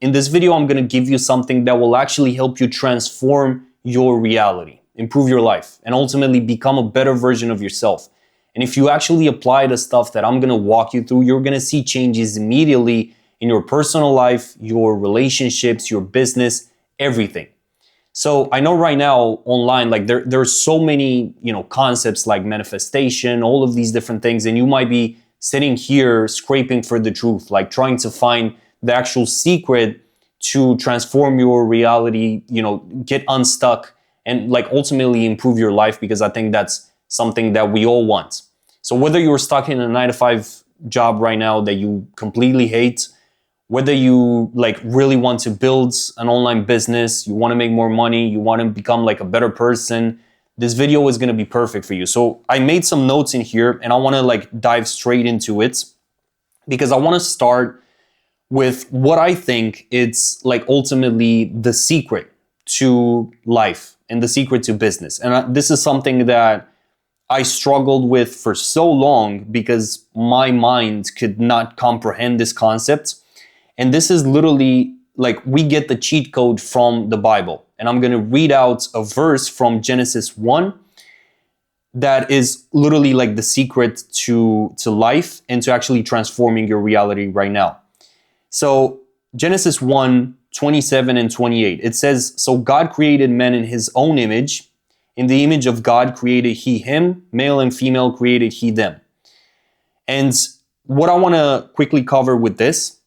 In this video, I'm going to give you something that will actually help you transform your reality, improve your life, and ultimately become a better version of yourself. And if you actually apply the stuff that I'm going to walk you through, you're going to see changes immediately in your personal life, your relationships, your business, everything. So I know right now online, like there's so many, concepts like manifestation, all of these different things, and you might be sitting here scraping for the truth, like trying to find the actual secret to transform your reality, get unstuck and like ultimately improve your life, because I think that's something that we all want. So whether you're stuck in a 9-to-5 job right now that you completely hate, whether you like really want to build an online business, you want to make more money, you want to become like a better person, this video is going to be perfect for you. So I made some notes in here and I want to like dive straight into it, because I want to start with what I think it's like ultimately the secret to life and the secret to business. And this is something that I struggled with for so long because my mind could not comprehend this concept. And this is literally like we get the cheat code from the Bible. And I'm going to read out a verse from Genesis 1 that is literally like the secret to life and to actually transforming your reality right now. So Genesis 1:27 and 28, it says, "So God created man in his own image. In the image of God created he him, male and female created he them." And what I want to quickly cover with this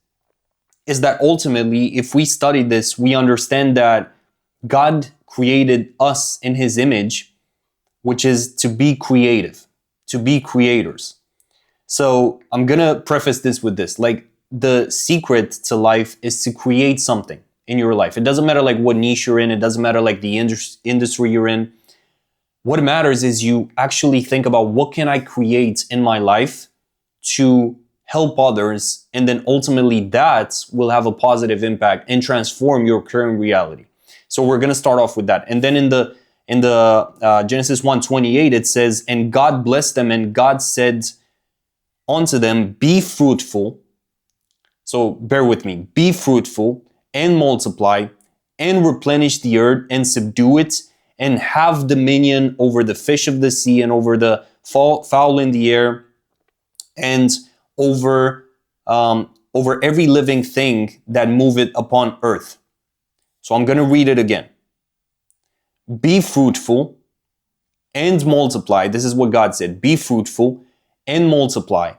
is that ultimately, if we study this, we understand that God created us in his image, which is to be creative, to be creators. So I'm going to preface this with this, like the secret to life is to create something in your life. It doesn't matter like what niche you're in. It doesn't matter like the industry you're in. What matters is you actually think about what can I create in my life to help others, and then ultimately that will have a positive impact and transform your current reality. So we're going to start off with that. And then in the Genesis 1:28, it says, "And God blessed them, and God said unto them, be fruitful." So bear with me. "Be fruitful and multiply and replenish the earth and subdue it and have dominion over the fish of the sea and over the fowl in the air and over every living thing that moveth upon earth." So I'm going to read it again. "Be fruitful and multiply." This is what God said. "Be fruitful and multiply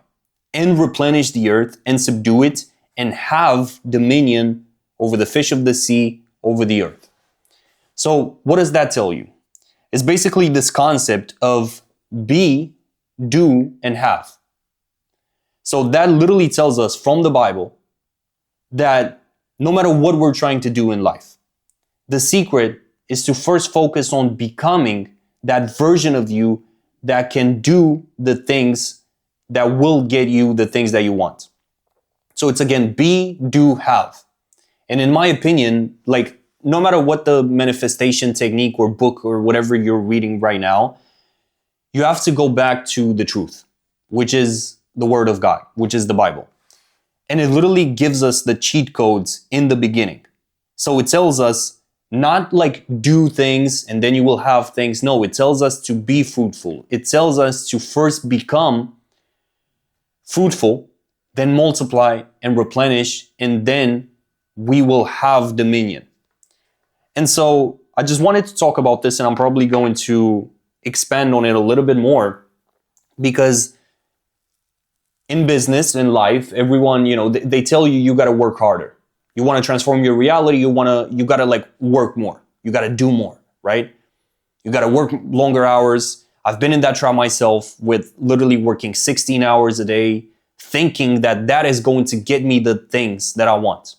and replenish the earth and subdue it and have dominion over the fish of the sea, over the earth." So what does that tell you? It's basically this concept of be, do, and have. So that literally tells us from the Bible that no matter what we're trying to do in life, the secret is to first focus on becoming that version of you that can do the things that will get you the things that you want. So it's again, be, do, have. And in my opinion, like no matter what the manifestation technique or book or whatever you're reading right now, you have to go back to the truth, which is the Word of God, which is the Bible. And it literally gives us the cheat codes in the beginning. So it tells us not like do things and then you will have things. No, it tells us to be fruitful. It tells us to first become fruitful, then multiply and replenish, and then we will have dominion. And so I just wanted to talk about this, and I'm probably going to expand on it a little bit more, because in business, in life, everyone, they tell you, you got to work harder. You want to transform your reality. You got to like work more. You got to do more, right? You got to work longer hours. I've been in that trap myself with literally working 16 hours a day, thinking that that is going to get me the things that I want.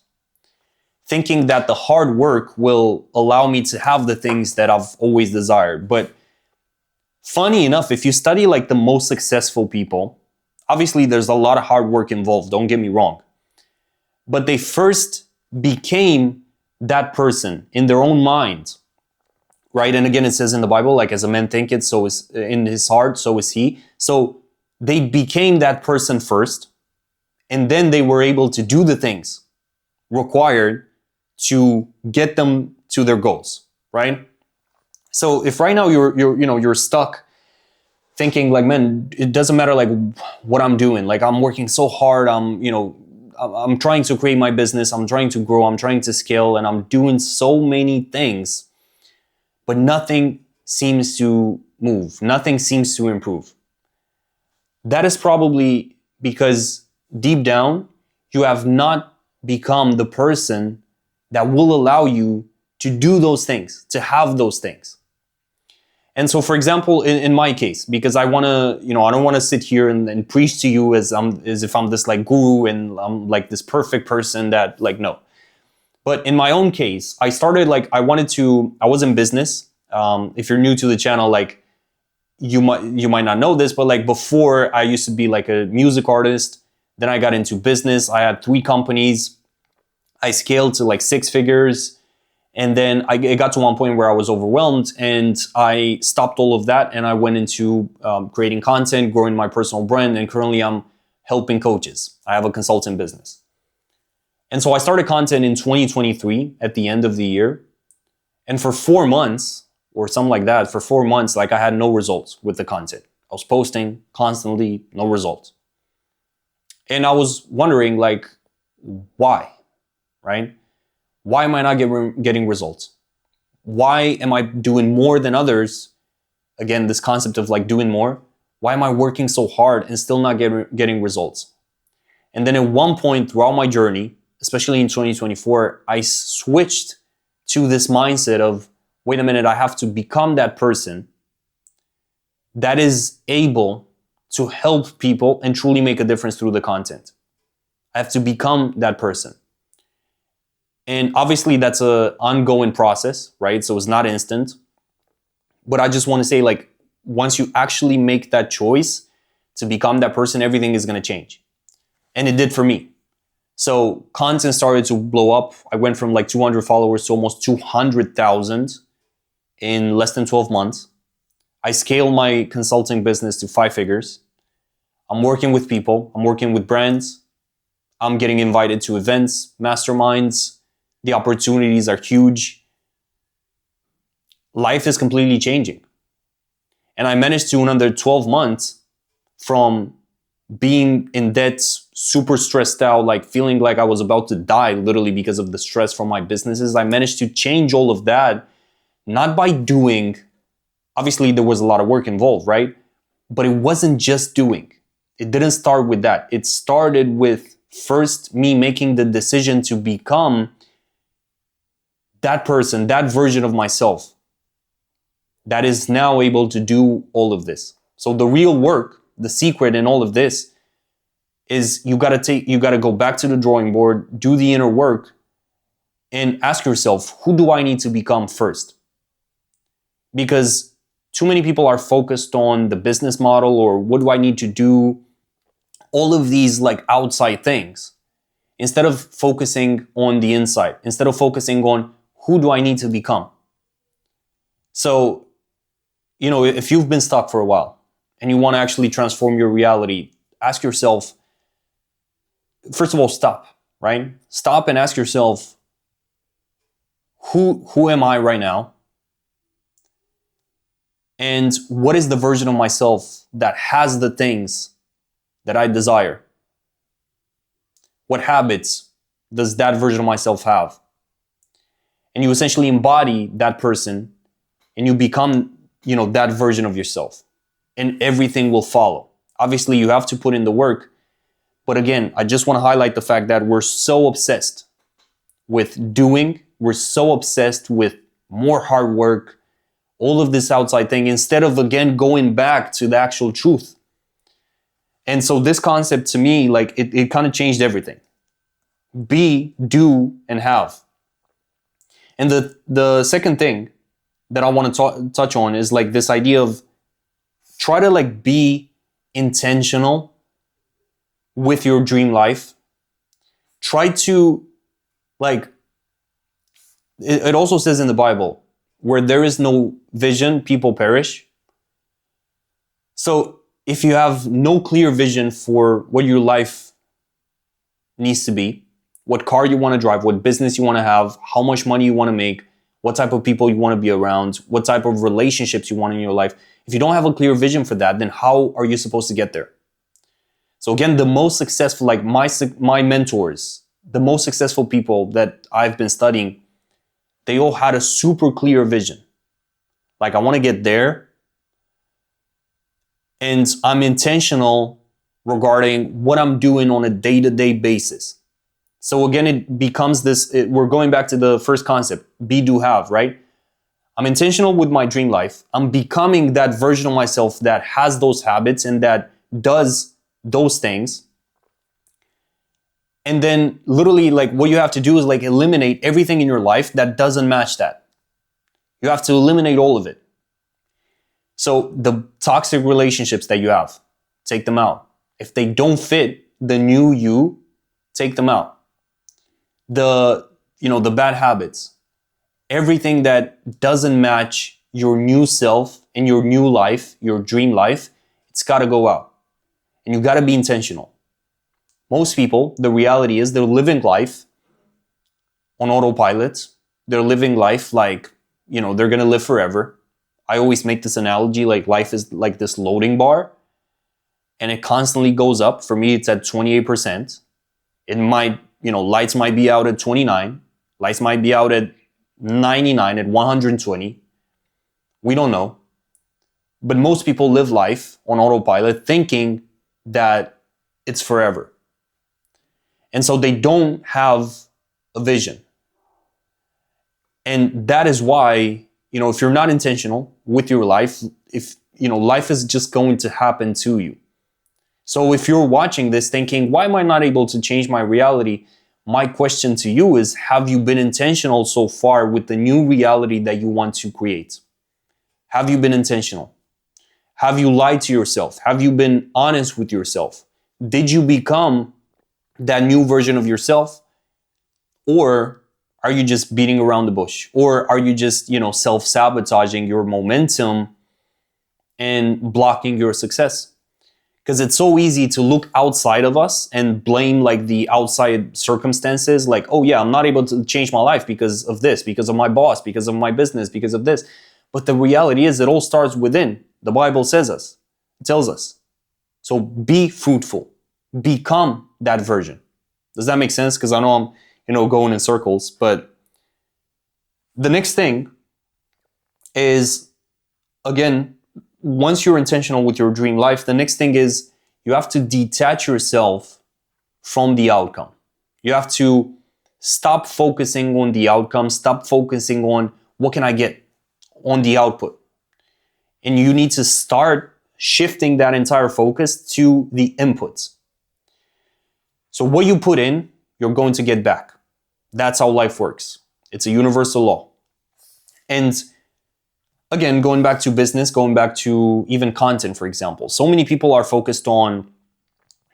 Thinking that the hard work will allow me to have the things that I've always desired. But funny enough, if you study like the most successful people, obviously there's a lot of hard work involved, don't get me wrong. But they first became that person in their own mind, right? And again, it says in the Bible, like as a man thinketh, so is in his heart, so is he. So they became that person first, and then they were able to do the things required to get them to their goals, right? So if right now you're stuck thinking like, man, it doesn't matter like what I'm doing, like I'm working so hard, I'm trying to create my business, I'm trying to grow, I'm trying to scale, and I'm doing so many things, but nothing seems to move, nothing seems to improve. That is probably because deep down, you have not become the person that will allow you to do those things, to have those things. And so, for example, in my case, because I want to, I don't want to sit here and preach to you as if I'm this like guru and I'm like this perfect person that like, no. But in my own case, I started like, I was in business. If you're new to the channel, like you might not know this, but like before I used to be like a music artist. Then I got into business. I had 3 companies. I scaled to like 6 figures. And then it got to one point where I was overwhelmed and I stopped all of that and I went into creating content, growing my personal brand, and currently I'm helping coaches. I have a consulting business. And so I started content in 2023 at the end of the year. And for 4 months or something like that, for 4 months, like I had no results with the content. I was posting constantly, no results. And I was wondering like, why, right? Why am I not getting results? Why am I doing more than others? Again, this concept of like doing more. Why am I working so hard and still not getting results? And then at one point throughout my journey, especially in 2024, I switched to this mindset of, wait a minute, I have to become that person that is able to help people and truly make a difference through the content. I have to become that person. And obviously that's an ongoing process, right? So it's not instant. But I just want to say like, once you actually make that choice to become that person, everything is going to change. And it did for me. So content started to blow up. I went from like 200 followers to almost 200,000 in less than 12 months. I scaled my consulting business to 5 figures. I'm working with people. I'm working with brands. I'm getting invited to events, masterminds. The opportunities are huge. Life is completely changing. And I managed to, in under 12 months, from being in debt, super stressed out, like feeling like I was about to die literally because of the stress from my businesses, I managed to change all of that, not by doing, obviously there was a lot of work involved, right? But it wasn't just doing. It didn't start with that. It started with first me making the decision to become that person, that version of myself that is now able to do all of this. So the real work, the secret in all of this is you got to go back to the drawing board, do the inner work, and ask yourself, who do I need to become first? Because too many people are focused on the business model or what do I need to do, all of these like outside things, instead of focusing on the inside, instead of focusing on who do I need to become? So, if you've been stuck for a while and you want to actually transform your reality, ask yourself, first of all, stop, right? Stop and ask yourself, who am I right now? And what is the version of myself that has the things that I desire? What habits does that version of myself have? And you essentially embody that person and you become, that version of yourself, and everything will follow. Obviously, you have to put in the work. But again, I just want to highlight the fact that we're so obsessed with doing, we're so obsessed with more hard work, all of this outside thing, instead of, again, going back to the actual truth. And so this concept to me, like it kind of changed everything. Be, do, and have. And the second thing that I want to touch on is like this idea of try to like be intentional with your dream life. Try to like, it also says in the Bible, where there is no vision, people perish. So if you have no clear vision for what your life needs to be, what car you want to drive, what business you want to have, how much money you want to make, what type of people you want to be around, what type of relationships you want in your life. If you don't have a clear vision for that, then how are you supposed to get there? So again, the most successful, like my mentors, the most successful people that I've been studying, they all had a super clear vision. Like, I want to get there, and I'm intentional regarding what I'm doing on a day-to-day basis. So again, it becomes this, we're going back to the first concept, be, do, have, right? I'm intentional with my dream life. I'm becoming that version of myself that has those habits and that does those things. And then literally, like, what you have to do is like eliminate everything in your life that doesn't match that. You have to eliminate all of it. So the toxic relationships that you have, take them out. If they don't fit the new you, take them out. The bad habits, everything that doesn't match your new self and your new life, your dream life, it's got to go out. And you got to be intentional. Most people, the reality is they're living life on autopilot. They're living life like, they're going to live forever. I always make this analogy, like life is like this loading bar and it constantly goes up. For me, it's at 28%. It might, lights might be out at 29. Lights might be out at 99, at 120. We don't know. But most people live life on autopilot thinking that it's forever. And so they don't have a vision. And that is why, if you're not intentional with your life, life is just going to happen to you. So if you're watching this thinking, why am I not able to change my reality? My question to you is, have you been intentional so far with the new reality that you want to create? Have you been intentional? Have you lied to yourself? Have you been honest with yourself? Did you become that new version of yourself? Or are you just beating around the bush? Or are you just, self-sabotaging your momentum and blocking your success? Because it's so easy to look outside of us and blame like the outside circumstances, like, oh yeah, I'm not able to change my life because of this, because of my boss, because of my business, because of this. But the reality is it all starts within. The Bible it tells us. So be fruitful, become that version. Does that make sense? Because I know I'm, going in circles, but the next thing is, again, once you're intentional with your dream life, the next thing is you have to detach yourself from the outcome. You have to stop focusing on the outcome, stop focusing on what can I get on the output. And you need to start shifting that entire focus to the inputs. So what you put in, you're going to get back. That's how life works. It's a universal law. And again, going back to business, going back to even content, for example. So many people are focused on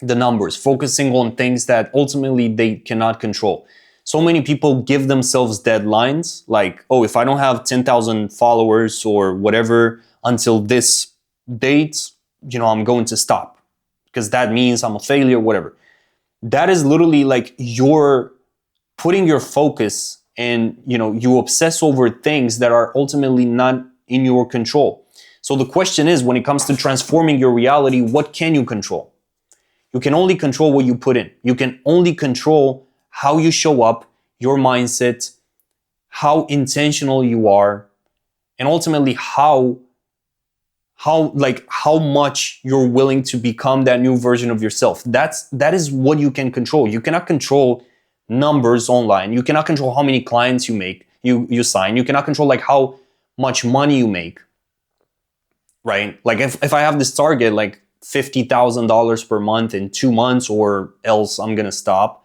the numbers, focusing on things that ultimately they cannot control. So many people give themselves deadlines like, oh, if I don't have 10,000 followers or whatever until this date, I'm going to stop because that means I'm a failure, whatever. That is literally like you're putting your focus and, you obsess over things that are ultimately not in your control. So the question is, when it comes to transforming your reality, what can you control? You can only control what you put in. You can only control how you show up, your mindset, how intentional you are, and ultimately how much you're willing to become that new version of yourself. That is what you can control. You cannot control numbers online. You cannot control how many clients you sign. You cannot control like how much money you make, right? Like if I have this target, like $50,000 per month in 2 months or else I'm going to stop,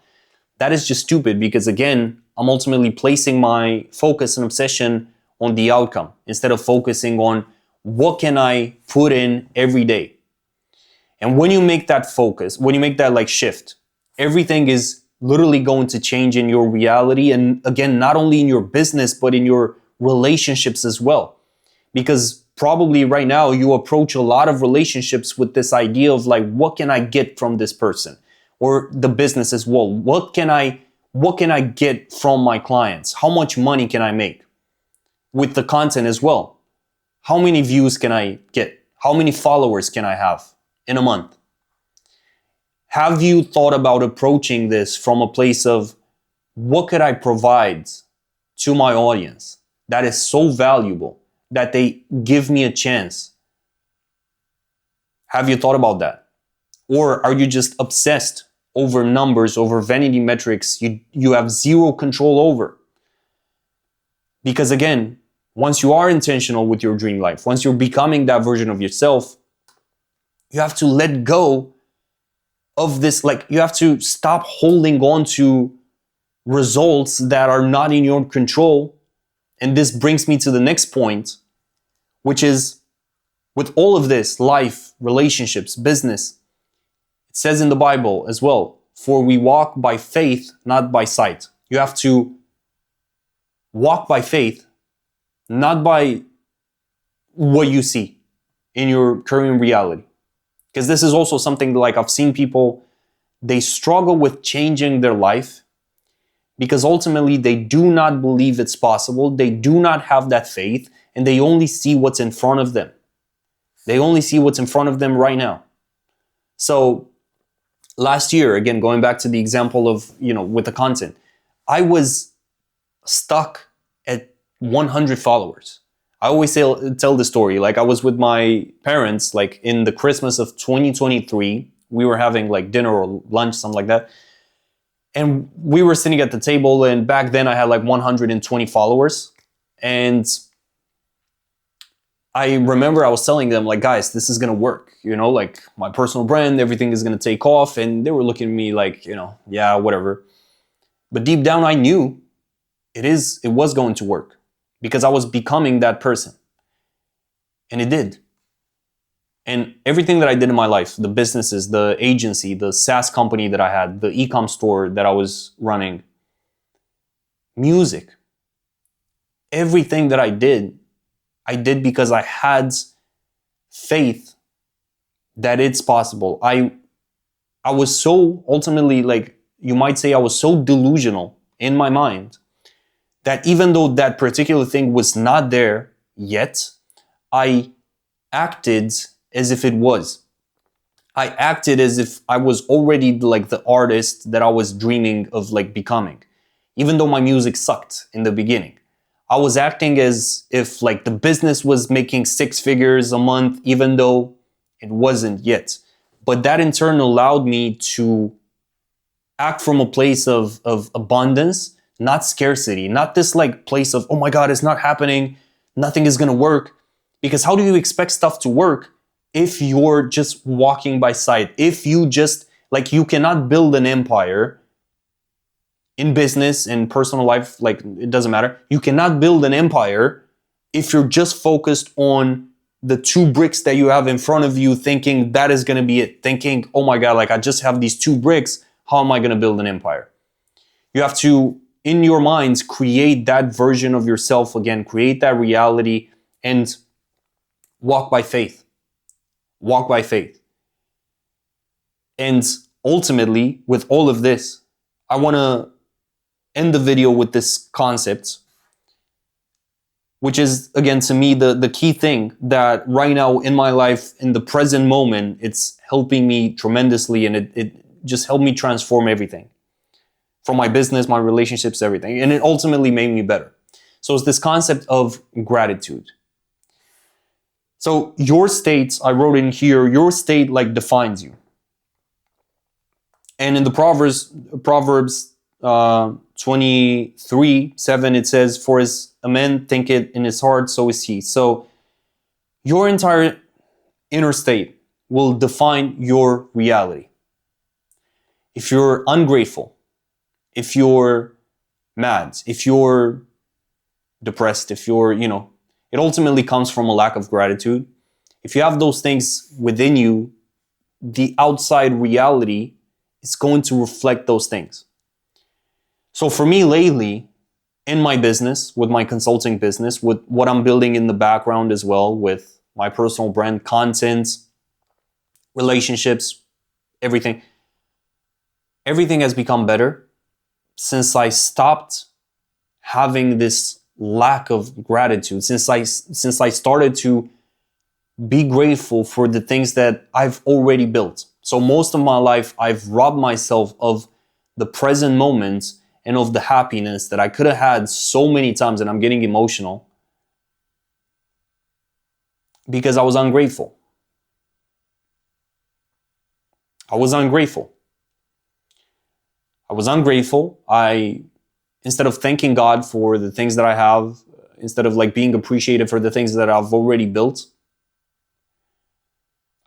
that is just stupid because again, I'm ultimately placing my focus and obsession on the outcome instead of focusing on what can I put in every day. And when you make that focus, when you make that like shift, everything is literally going to change in your reality. And again, not only in your business, but in your relationships as well. Because probably right now you approach a lot of relationships with this idea of like, what can I get from this person? Or the business as well. What can I what can I get from my clients? How much money can I make with the content as well? How many views can I get? How many followers can I have in a month? Have you thought about approaching this from a place of what could I provide to my audience that is so valuable that they give me a chance? Have you thought about that? Or are you just obsessed over numbers, over vanity metrics you have zero control over? Because again, once you are intentional with your dream life, once you're becoming that version of yourself, you have to let go of this. Like, you have to stop holding on to results that are not in your control. And this brings me to the next point, which is, with all of this, life, relationships, business, it says in the Bible as well, for we walk by faith, not by sight. You have to walk by faith, not by what you see in your current reality. Because this is also something like I've seen people, they struggle with changing their life because ultimately they do not believe it's possible. They do not have that faith, and they only see what's in front of them. They only see what's in front of them right now. So last year, again, going back to the example of, with the content, I was stuck at 100 followers. I always tell the story. Like, I was with my parents, like in the Christmas of 2023. We were having like dinner or lunch, something like that. And we were sitting at the table, and back then I had like 120 followers. And I remember I was telling them, like, guys, this is going to work. Like, my personal brand, everything is going to take off. And they were looking at me like, yeah, whatever. But deep down, I knew it was going to work because I was becoming that person. And it did. And everything that I did in my life, the businesses, the agency, the SaaS company that I had, the e-com store that I was running, music, everything that I did because I had faith that it's possible. I was so ultimately, like, you might say I was so delusional in my mind that even though that particular thing was not there yet, I acted as if it was. I acted as if I was already like the artist that I was dreaming of like becoming. Even though my music sucked in the beginning, I was acting as if like the business was making 6 figures a month, even though it wasn't yet. But that in turn allowed me to act from a place of abundance, not scarcity, not this like place of, oh my God, it's not happening, nothing is gonna work. Because how do you expect stuff to work if you're just walking by sight? If you just, like, you cannot build an empire in business and personal life, like, it doesn't matter. You cannot build an empire if you're just focused on the 2 bricks that you have in front of you, thinking that is going to be it. Thinking, oh my God, like, I just have these 2 bricks. How am I going to build an empire? You have to, in your minds, create that version of yourself again, create that reality, and walk by faith. Walk by faith. And ultimately, with all of this, I want to end the video with this concept, which is, again, to me, the key thing that right now in my life, in the present moment, it's helping me tremendously, and it just helped me transform everything. From my business, my relationships, everything. And it ultimately made me better. So it's this concept of gratitude. So your state, I wrote in here, your state like defines you. And in the Proverbs 23:7, it says, for as a man thinketh in his heart, so is he. So your entire inner state will define your reality. If you're ungrateful, if you're mad, if you're depressed, if you're, it ultimately comes from a lack of gratitude. If you have those things within you, the outside reality is going to reflect those things. So for me lately, in my business, with my consulting business, with what I'm building in the background as well, with my personal brand, content, relationships, everything has become better since I stopped having this lack of gratitude, since I started to be grateful for the things that I've already built. So most of my life, I've robbed myself of the present moments and of the happiness that I could have had so many times, and I'm getting emotional because I was ungrateful. I was ungrateful. Instead of thanking God for the things that I have, instead of like being appreciated for the things that I've already built,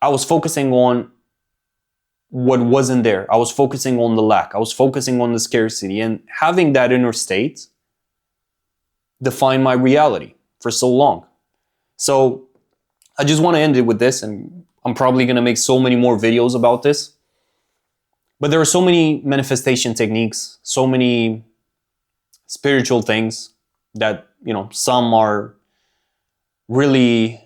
I was focusing on what wasn't there. I was focusing on the lack. I was focusing on the scarcity, and having that inner state defined my reality for so long. So I just want to end it with this, and I'm probably going to make so many more videos about this. But there are so many manifestation techniques, so many spiritual things that, some are really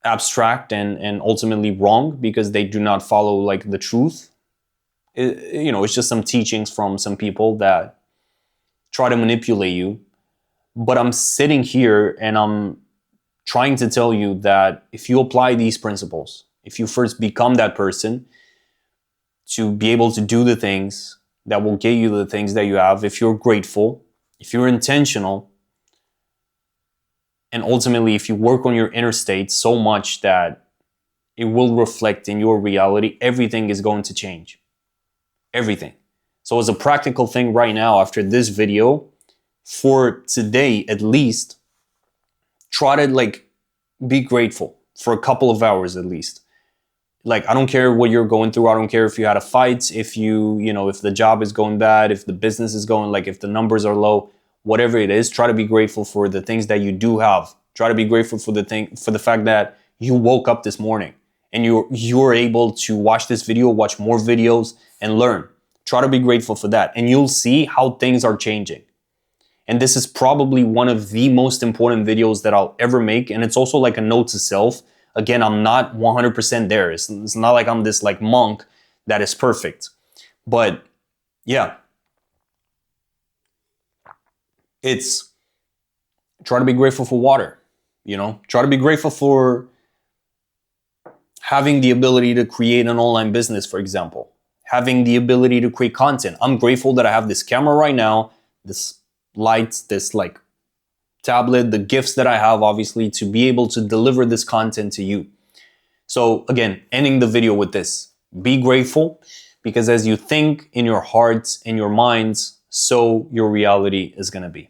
abstract and ultimately wrong because they do not follow like the truth. It's just some teachings from some people that try to manipulate you. But I'm sitting here and I'm trying to tell you that if you apply these principles, if you first become that person to be able to do the things that will get you the things that you have, if you're grateful, if you're intentional, and ultimately if you work on your inner state so much that it will reflect in your reality, everything is going to change. Everything. So as a practical thing right now, after this video, for today at least, try to be grateful for a couple of hours at least. I don't care what you're going through. I don't care if you had a fight, if if the job is going bad, if the business is going, if the numbers are low, whatever it is, try to be grateful for the things that you do have. Try to be grateful for the fact that you woke up this morning and you're able to watch this video, watch more videos, and learn. Try to be grateful for that, and you'll see how things are changing. And this is probably one of the most important videos that I'll ever make, and it's also like a note to self. Again, I'm not 100% there. It's not like I'm this monk that is perfect. But yeah, it's try to be grateful for water, try to be grateful for having the ability to create an online business, for example, having the ability to create content. I'm grateful that I have this camera right now, this lights, this tablet, the gifts that I have, obviously, to be able to deliver this content to you. So again, ending the video with this, be grateful, because as you think in your hearts, in your minds, so your reality is going to be.